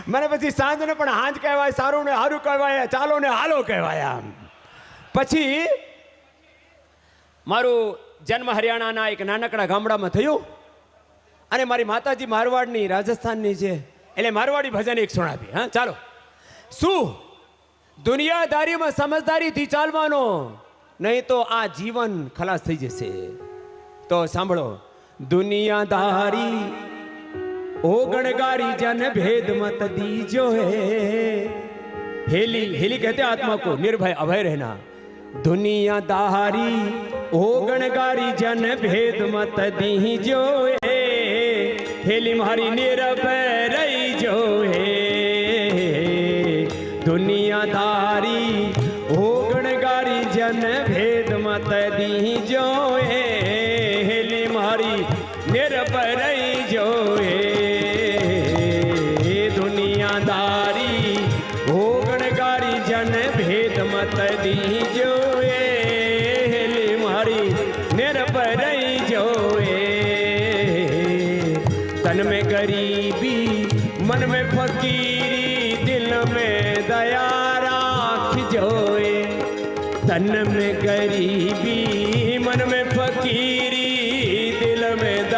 મને પછી સાંજને પણ હાંજ કહેવાય, સારું ને હારું કહેવાય, ચાલો ને હાલો કહેવાય. આમ પછી મારું જન્મ હરિયાણાના એક નાનકડા ગામડામાં થયું અને મારી માતાજી મારવાડની રાજસ્થાનની છે, એટલે મારવાડી ભજન એક સુણાવી. હા ચાલો. શું દુનિયાદારીમાં સમજદારીથી ચાલવાનો, નહીં તો આ જીવન ખલાસ થઈ જશે. તો સાંભળો. દુનિયાદારી ओ गणगारी जन भेद मत दीजो है, हेली हेली कहते आत्मा को निर्भय अभय रहना. दुनियादारी ओ गणगारी जन भेद मत दीजो है, हेली मारी निर्भय रही जो है. दुनियादारी ओ गणगारी जन भेद मत दीजो है, हेली मारी निर्भय रही जो है. जन भेद मत दीजो हेली मारी निर्भय जो. तन में गरीबी मन में फकीरी, दिल में दया राख जो. तन में गरीबी मन में फकीरी,